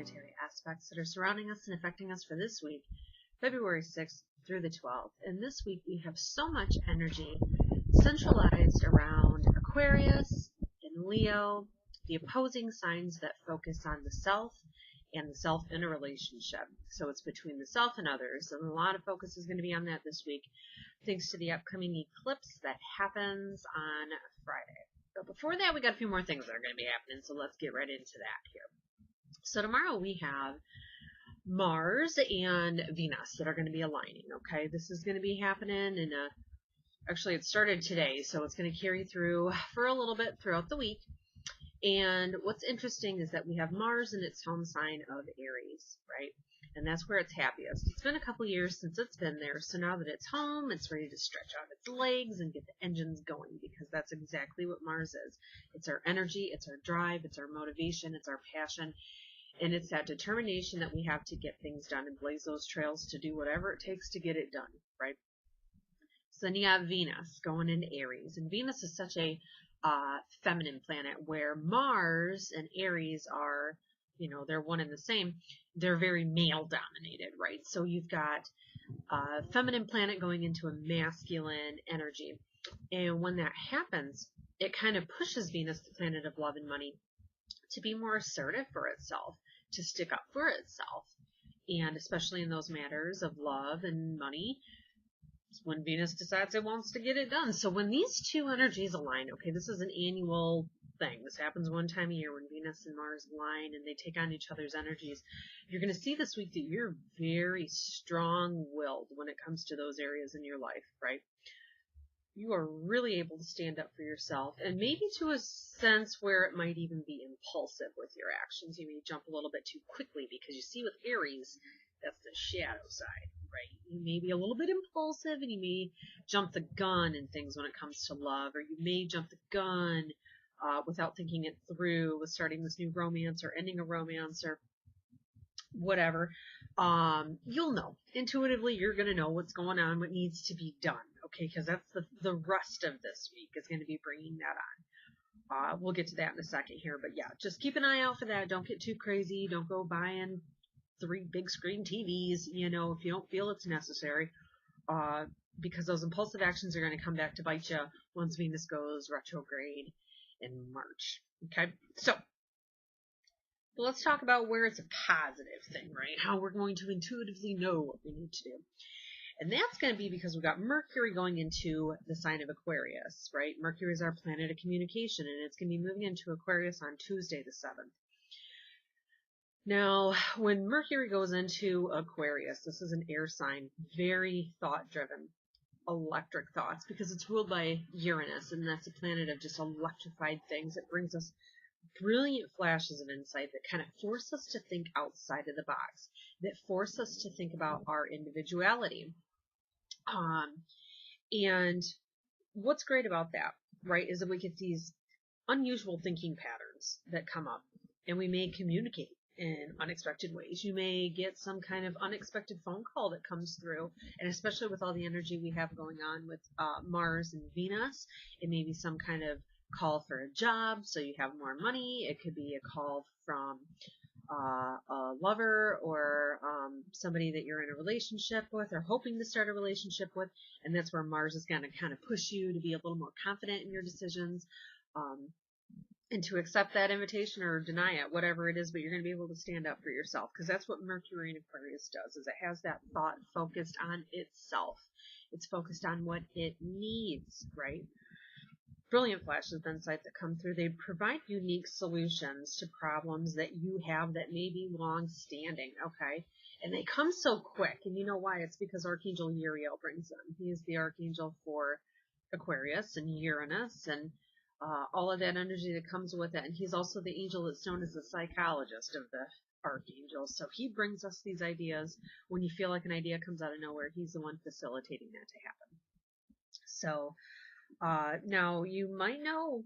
planetary aspects that are surrounding us and affecting us for this week, February 6th through the 12th. And this week we have so much energy centralized around Aquarius and Leo, the opposing signs that focus on the self and the self in a relationship. So it's between the self and others, and a lot of focus is going to be on that this week, thanks to the upcoming eclipse that happens on Friday. But before that, we got a few more things that are going to be happening, so let's get right into that here. So tomorrow we have Mars and Venus that are going to be aligning, okay? This is going to be happening in actually it started today, so it's going to carry through for a little bit throughout the week. And what's interesting is that we have Mars in its home sign of Aries, right? And that's where it's happiest. It's been a couple years since it's been there, so now that it's home, it's ready to stretch out its legs and get the engines going, because that's exactly what Mars is. It's our energy, it's our drive, it's our motivation, it's our passion, and it's that determination that we have to get things done and blaze those trails to do whatever it takes to get it done, right? So then you have Venus going into Aries, and Venus is such a feminine planet, where Mars and Aries are, you know, they're one and the same. They're very male dominated, right? So you've got a feminine planet going into a masculine energy. And when that happens, it kind of pushes Venus, the planet of love and money, to be more assertive for itself, to stick up for itself. And especially in those matters of love and money, when Venus decides it wants to get it done. So when these two energies align, okay, this is an annual thing. This happens one time a year when Venus and Mars align and they take on each other's energies. You're going to see this week that you're very strong-willed when it comes to those areas in your life, right? You are really able to stand up for yourself, and maybe to a sense where it might even be impulsive with your actions. You may jump a little bit too quickly, because you see with Aries, that's the shadow side, right? You may be a little bit impulsive, and you may jump the gun in things when it comes to love, or you may jump the gun without thinking it through with starting this new romance or ending a romance or whatever. You'll know. Intuitively, you're going to know what's going on, what needs to be done, okay? Because that's the rest of this week is going to be bringing that on. We'll get to that in a second here, but yeah, just keep an eye out for that. Don't get too crazy. Don't go buying 3 big screen TVs, you know, if you don't feel it's necessary, because those impulsive actions are going to come back to bite you once Venus goes retrograde in March. Okay, so let's talk about where it's a positive thing, right? How we're going to intuitively know what we need to do. And that's going to be because we've got Mercury going into the sign of Aquarius, right? Mercury is our planet of communication, and it's going to be moving into Aquarius on Tuesday the 7th. Now, when Mercury goes into Aquarius, this is an air sign, very thought-driven, electric thoughts, because it's ruled by Uranus, and that's a planet of just electrified things. It brings us brilliant flashes of insight that kind of force us to think outside of the box, that force us to think about our individuality. And what's great about that, right, is that we get these unusual thinking patterns that come up, and we may communicate in unexpected ways. You may get some kind of unexpected phone call that comes through, and especially with all the energy we have going on with Mars and Venus, it may be some kind of call for a job, so you have more money. It could be a call from a lover or somebody that you're in a relationship with or hoping to start a relationship with, and that's where Mars is going to kind of push you to be a little more confident in your decisions, and to accept that invitation or deny it, whatever it is, but you're going to be able to stand up for yourself, because that's what Mercury in Aquarius does, is it has that thought focused on itself. It's focused on what it needs, right? Brilliant flashes of insight that come through. They provide unique solutions to problems that you have that may be long-standing, okay? And they come so quick, and you know why? It's because Archangel Uriel brings them. He is the archangel for Aquarius and Uranus and all of that energy that comes with it. And he's also the angel that's known as the psychologist of the archangels. So he brings us these ideas. When you feel like an idea comes out of nowhere, he's the one facilitating that to happen. So now you might know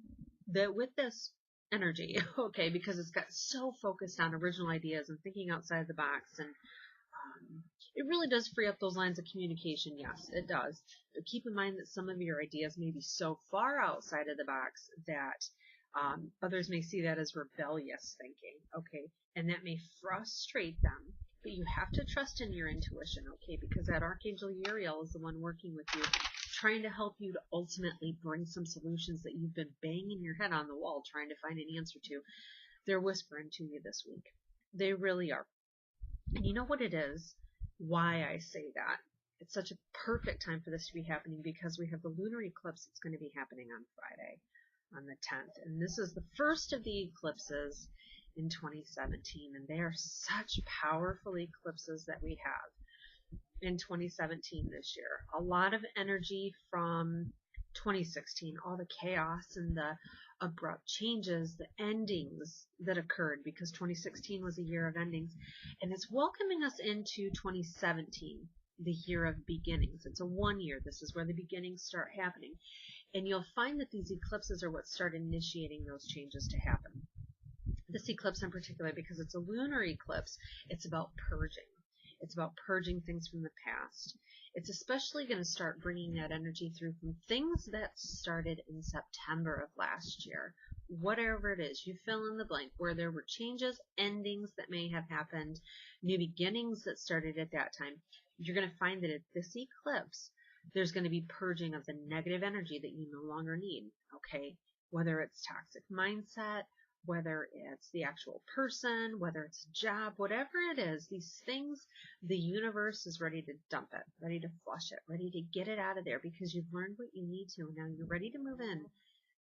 that with this energy, okay, because it's got so focused on original ideas and thinking outside the box, and it really does free up those lines of communication. Yes, it does. But keep in mind that some of your ideas may be so far outside of the box that Others may see that as rebellious thinking, okay, and that may frustrate them. But you have to trust in your intuition, okay, because that Archangel Uriel is the one working with you, trying to help you to ultimately bring some solutions that you've been banging your head on the wall trying to find an answer to. They're whispering to you this week. They really are. And you know what it is? Why I say that? It's such a perfect time for this to be happening because we have the lunar eclipse that's going to be happening on Friday, on the 10th. And this is the first of the eclipses in 2017. And they are such powerful eclipses that we have in 2017 this year. A lot of energy from 2016, all the chaos and the abrupt changes, the endings that occurred because 2016 was a year of endings. And it's welcoming us into 2017, the year of beginnings. It's a 1 year. This is where the beginnings start happening. And you'll find that these eclipses are what start initiating those changes to happen. This eclipse in particular, because it's a lunar eclipse, it's about purging. It's about purging things from the past. It's especially going to start bringing that energy through from things that started in September of last year. Whatever it is, you fill in the blank, where there were changes, endings that may have happened, new beginnings that started at that time. You're going to find that at this eclipse, there's going to be purging of the negative energy that you no longer need, okay? Whether it's toxic mindset, whether it's the actual person, whether it's a job, whatever it is, these things, the universe is ready to dump it, ready to flush it, ready to get it out of there because you've learned what you need to, and now you're ready to move in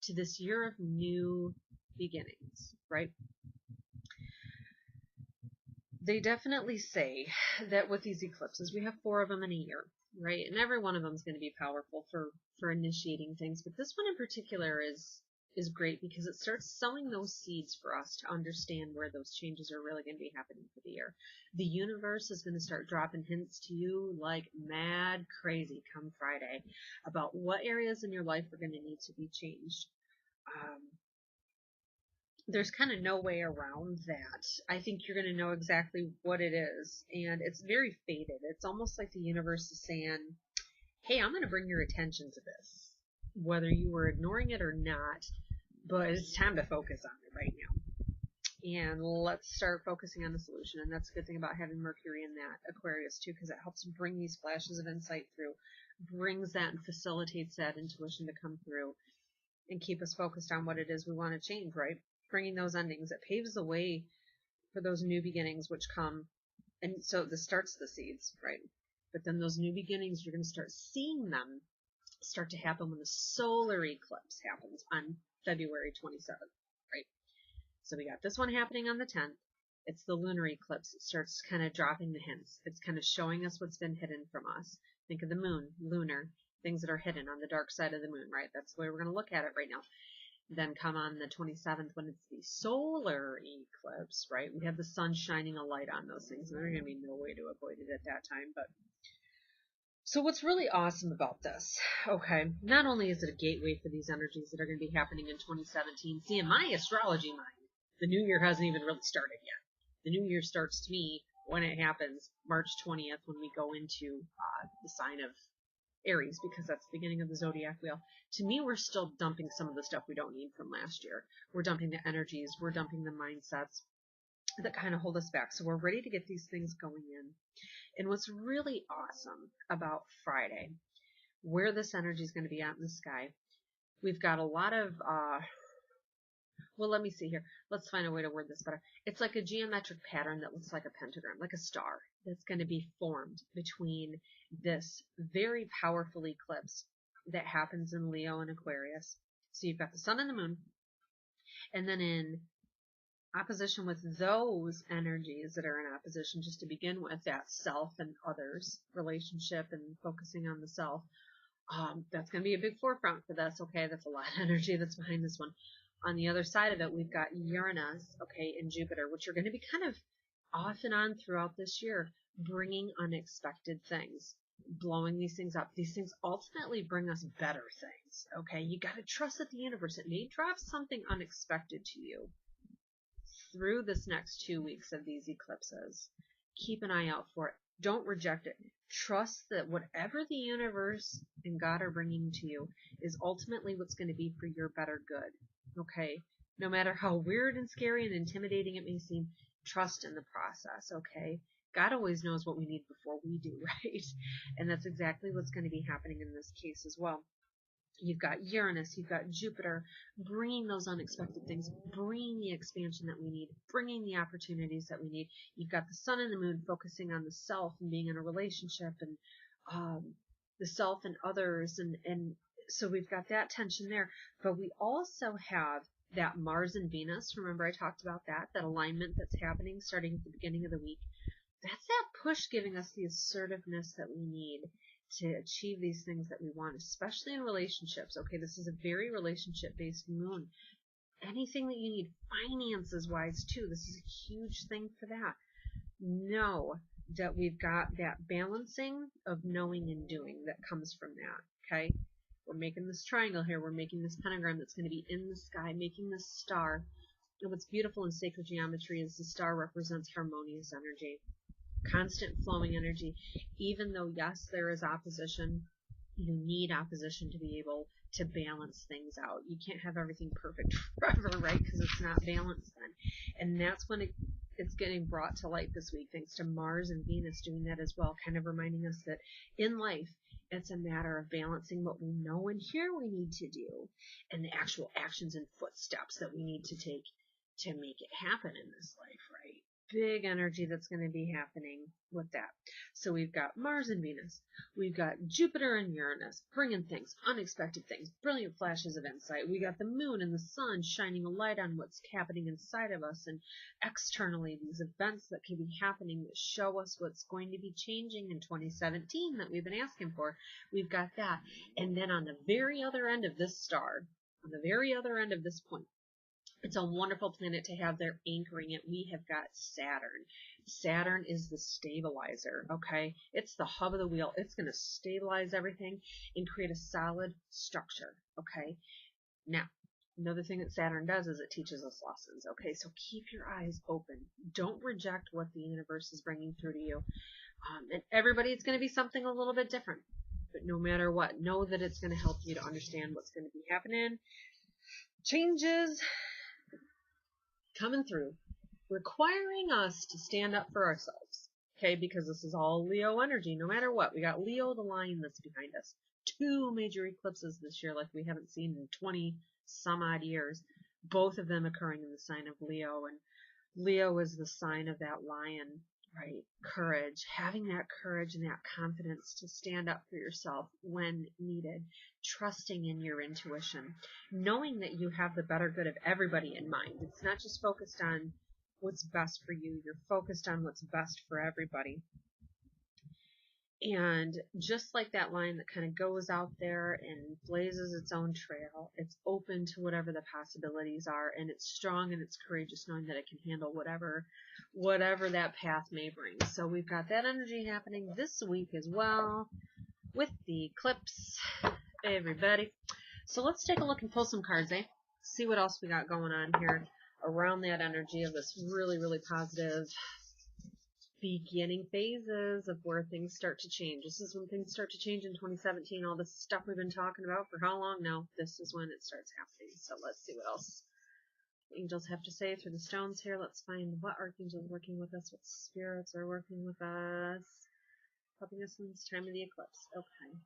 to this year of new beginnings, right? They definitely say that with these eclipses, we have 4 of them in a year, right? And every one of them is going to be powerful for initiating things, but this one in particular is great because it starts sowing those seeds for us to understand where those changes are really going to be happening for the year. The universe is going to start dropping hints to you like mad crazy come Friday about what areas in your life are going to need to be changed. There's kind of no way around that. I think you're going to know exactly what it is, and it's very fated. It's almost like the universe is saying, hey, I'm going to bring your attention to this, whether you were ignoring it or not. But it's time to focus on it right now. And let's start focusing on the solution. And that's a good thing about having Mercury in that Aquarius too, because it helps bring these flashes of insight through, brings that and facilitates that intuition to come through and keep us focused on what it is we want to change, right? Bringing those endings. It paves the way for those new beginnings which come. And so this starts the seeds, right? But then those new beginnings, you're going to start seeing them start to happen when the solar eclipse happens on February 27th, right? So we got this one happening on the 10th. It's the lunar eclipse. It starts kind of dropping the hints. It's kind of showing us what's been hidden from us. Think of the moon, lunar, things that are hidden on the dark side of the moon, right? That's the way we're going to look at it right now. Then come on the 27th when it's the solar eclipse, right? We have the sun shining a light on those things. And there's going to be no way to avoid it at that time, but so what's really awesome about this, okay, not only is it a gateway for these energies that are going to be happening in 2017, see, in my astrology mind, the new year hasn't even really started yet. The new year starts to me when it happens March 20th when we go into the sign of Aries, because that's the beginning of the zodiac wheel. To me, we're still dumping some of the stuff we don't need from last year. We're dumping the energies, we're dumping the mindsets that kind of hold us back. So we're ready to get these things going in. And what's really awesome about Friday, where this energy is going to be out in the sky, we've got a lot of, well, let me see here. Let's find a way to word this better. It's like a geometric pattern that looks like a pentagram, like a star, that's going to be formed between this very powerful eclipse that happens in Leo and Aquarius. So you've got the sun and the moon, and then in opposition with those energies that are in opposition, just to begin with, that self and others relationship and focusing on the self, that's going to be a big forefront for this. Okay, that's a lot of energy that's behind this one. On the other side of it, we've got Uranus, okay, and Jupiter, which are going to be kind of off and on throughout this year, bringing unexpected things, blowing these things up. These things ultimately bring us better things, okay? You got to trust that the universe, it may drop something unexpected to you through this next 2 weeks of these eclipses. Keep an eye out for it. Don't reject it. Trust that whatever the universe and God are bringing to you is ultimately what's going to be for your better good. Okay? No matter how weird and scary and intimidating it may seem, trust in the process, okay? God always knows what we need before we do, right? And that's exactly what's going to be happening in this case as well. You've got Uranus, you've got Jupiter, bringing those unexpected things, bringing the expansion that we need, bringing the opportunities that we need. You've got the Sun and the Moon focusing on the self and being in a relationship and the self and others. And so we've got that tension there. But we also have that Mars and Venus. Remember I talked about that alignment that's happening starting at the beginning of the week. That's that push giving us the assertiveness that we need to achieve these things that we want, especially in relationships. Okay, this is a very relationship-based moon. Anything that you need finances-wise, too, this is a huge thing for that. Know that we've got that balancing of knowing and doing that comes from that, okay? We're making this triangle here. We're making this pentagram that's going to be in the sky, making this star. And what's beautiful in sacred geometry is the star represents harmonious energy. Constant flowing energy. Even though, yes, there is opposition, you need opposition to be able to balance things out. You can't have everything perfect forever, right? Because it's not balanced then. And that's when it's getting brought to light this week, thanks to Mars and Venus doing that as well, kind of reminding us that in life, it's a matter of balancing what we know and hear we need to do and the actual actions and footsteps that we need to take to make it happen in this life, right? Big energy that's going to be happening with that. So we've got Mars and Venus. We've got Jupiter and Uranus bringing things, unexpected things, brilliant flashes of insight. We got the moon and the sun shining a light on what's happening inside of us and externally, these events that can be happening that show us what's going to be changing in 2017 that we've been asking for. We've got that. And then on the very other end of this star, on the very other end of this point, it's a wonderful planet to have there anchoring it. We have got Saturn. Saturn is the stabilizer, okay? It's the hub of the wheel. It's going to stabilize everything and create a solid structure, okay? Now, another thing that Saturn does is it teaches us lessons, okay? So keep your eyes open. Don't reject what the universe is bringing through to you. And everybody, it's going to be something a little bit different. But no matter what, know that it's going to help you to understand what's going to be happening. Changes coming through, requiring us to stand up for ourselves, okay, because this is all Leo energy, no matter what. We got Leo, the lion that's behind us. 2 major eclipses this year like we haven't seen in 20 some odd years, both of them occurring in the sign of Leo, and Leo is the sign of that lion, right? Courage, having that courage and that confidence to stand up for yourself when needed, trusting in your intuition, knowing that you have the better good of everybody in mind. It's not just focused on what's best for you, you're focused on what's best for everybody. And just like that lion that kind of goes out there and blazes its own trail, it's open to whatever the possibilities are, and it's strong and it's courageous, knowing that it can handle whatever that path may bring. So we've got that energy happening this week as well with the eclipse, everybody. So let's take a look and pull some cards, eh? See what else we got going on here around that energy of this really, really positive beginning phases of where things start to change. This is when things start to change in 2017. All this stuff we've been talking about for how long now? This is when it starts happening. So let's see what else the angels have to say through the stones here. Let's find what archangels are working with us, what spirits are working with us, helping us in this time of the eclipse. Okay.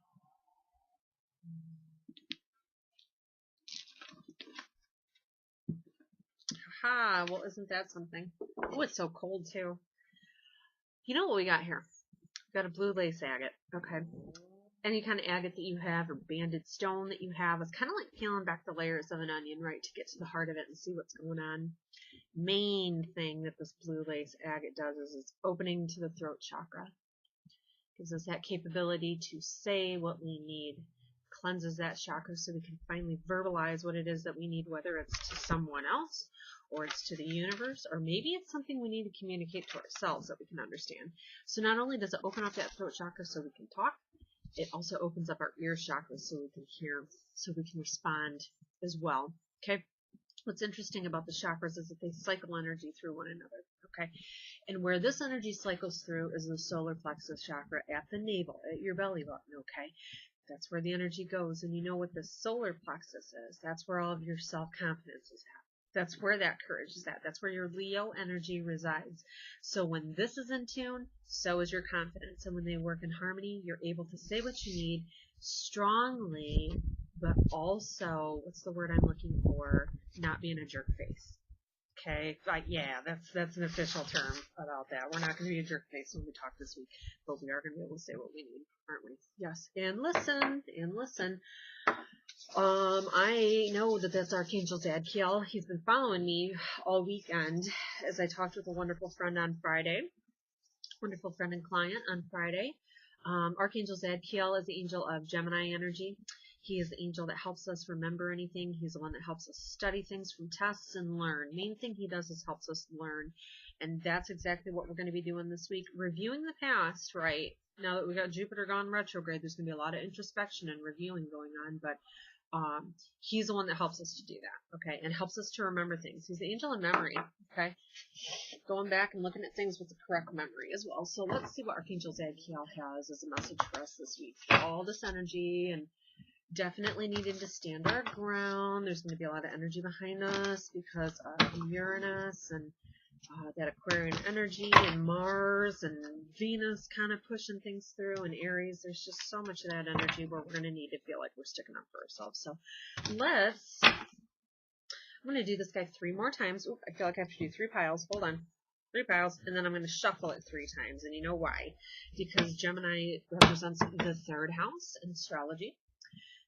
Aha, well, isn't that something? Oh, it's so cold too. You know what we got here? We've got a blue lace agate, okay? Any kind of agate that you have or banded stone that you have is kind of like peeling back the layers of an onion, right, to get to the heart of it and see what's going on. Main thing that this blue lace agate does is it's opening to the throat chakra. Gives us that capability to say what we need. Cleanses that chakra so we can finally verbalize what it is that we need, whether it's to someone else or it's to the universe, or maybe it's something we need to communicate to ourselves that we can understand. So not only does it open up that throat chakra so we can talk, it also opens up our ear chakra so we can hear, so we can respond as well. Okay? What's interesting about the chakras is that they cycle energy through one another. Okay? And where this energy cycles through is the solar plexus chakra at the navel, at your belly button. Okay? That's where the energy goes. And you know what the solar plexus is? That's where all of your self-confidence is at. That's where that courage is at. That's where your Leo energy resides. So when this is in tune, so is your confidence. And when they work in harmony, you're able to say what you need strongly, but also, what's the word I'm looking for? Not being a jerk face. Okay, yeah, that's an official term about that. We're not going to be a jerk face when we talk this week, but we are going to be able to say what we need, aren't we? Yes, and listen. I know that that's Archangel Zadkiel. He's been following me all weekend as I talked with a wonderful friend on Friday. Wonderful friend and client on Friday. Archangel Zadkiel is the angel of Gemini energy. He is the angel that helps us remember anything. He's the one that helps us study things from tests and learn. Main thing he does is helps us learn. And that's exactly what we're going to be doing this week. Reviewing the past, right? Now that we got Jupiter gone retrograde, there's going to be a lot of introspection and reviewing going on, but he's the one that helps us to do that, okay, and helps us to remember things. He's the angel of memory, okay, going back and looking at things with the correct memory as well. So let's see what Archangel Zadkiel has as a message for us this week. All this energy and definitely needing to stand our ground. There's going to be a lot of energy behind us because of Uranus and that Aquarian energy and Mars and Venus kind of pushing things through, and Aries. There's just so much of that energy where we're going to need to feel like we're sticking up for ourselves. So I'm going to do this guy 3 more times. Oop, I feel like I have to do 3 piles. Hold on. 3 piles, and then I'm going to shuffle it 3 times. And you know why? Because Gemini represents the 3rd house in astrology.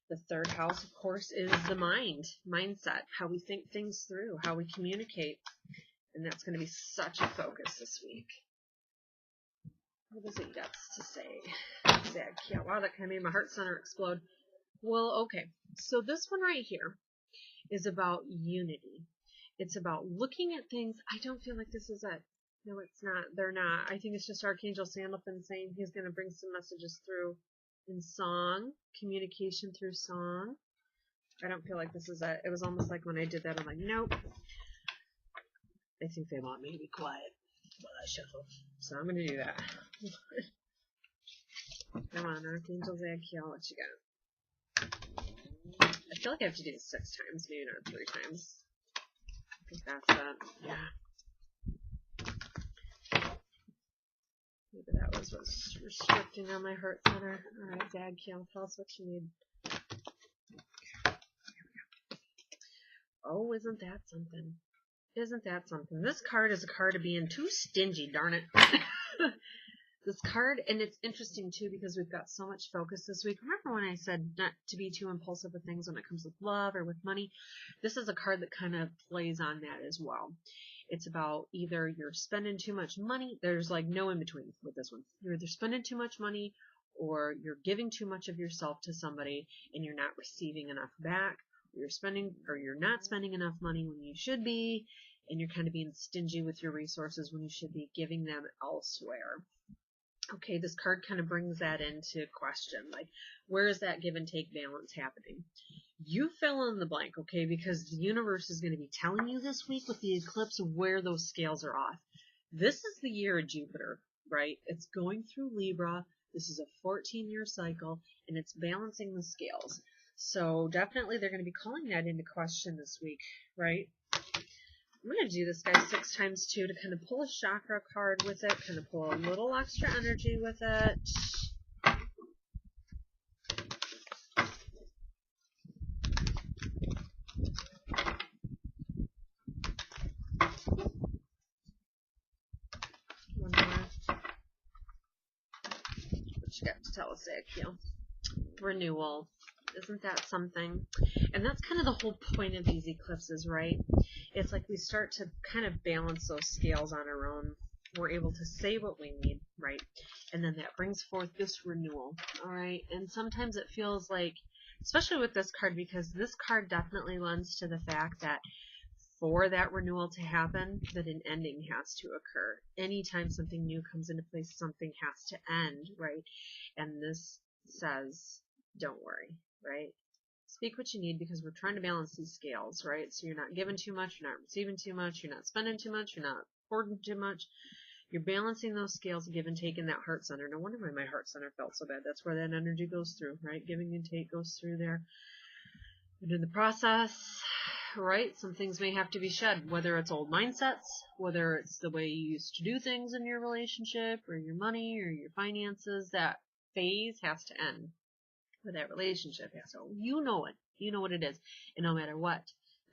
The 3rd house, of course, is the mindset, how we think things through, how we communicate. And that's going to be such a focus this week. What does it got to say? Zadkiel. Wow, that kind of made my heart center explode. Well, okay. So this one right here is about unity. It's about looking at things. I don't feel like this is it. No, it's not. They're not. I think it's just Archangel Sandalphon saying he's going to bring some messages through in song, communication through song. I don't feel like this is it. It was almost like when I did that, I'm like, nope. I think they want me to be quiet while I shuffle. So I'm going to do that. Come on, Archangel Zadkiel, what you got? I feel like I have to do this 6 times, maybe not 3 times. I think that's it. Yeah. Maybe that was what's restricting on my heart center. Alright, Zadkiel, tell us what you need. Oh, isn't that something? Isn't that something? This card is a card of being too stingy, darn it. This card, and it's interesting too because we've got so much focus this week. Remember when I said not to be too impulsive with things when it comes with love or with money? This is a card that kind of plays on that as well. It's about either you're spending too much money. There's like no in between with this one. You're either spending too much money or you're giving too much of yourself to somebody and you're not receiving enough back. You're not spending enough money when you should be, and you're kind of being stingy with your resources when you should be giving them elsewhere. Okay, this card kind of brings that into question. Like, where is that give and take balance happening? You fill in the blank, okay, because the universe is going to be telling you this week with the eclipse where those scales are off. This is the year of Jupiter, right? It's going through Libra. This is a 14-year cycle, and it's balancing the scales. So definitely they're going to be calling that into question this week, right? I'm going to do this guy 6 times too to kind of pull a chakra card with it, kind of pull a little extra energy with it. One more. What you got to tell us, Zadkiel? Renewal. Isn't that something? And that's kind of the whole point of these eclipses, right? It's like we start to kind of balance those scales on our own. We're able to say what we need, right? And then that brings forth this renewal, all right? And sometimes it feels like, especially with this card, because this card definitely lends to the fact that for that renewal to happen, that an ending has to occur. Anytime something new comes into place, something has to end, right? And this says, don't worry, right? Speak what you need because we're trying to balance these scales, right? So you're not giving too much, you're not receiving too much, you're not spending too much, you're not hoarding too much. You're balancing those scales, give and take in that heart center. No wonder why my heart center felt so bad. That's where that energy goes through, right? Giving and take goes through there. And in the process, right? Some things may have to be shed, whether it's old mindsets, whether it's the way you used to do things in your relationship or your money or your finances. That phase has to end, or that relationship has to. You know it. You know what it is. And no matter what,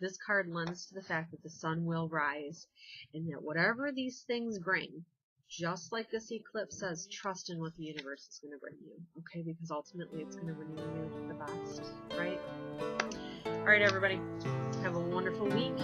this card lends to the fact that the sun will rise, and that whatever these things bring, just like this eclipse says, trust in what the universe is going to bring you, okay? Because ultimately it's going to bring you the best, right? All right, everybody. Have a wonderful week.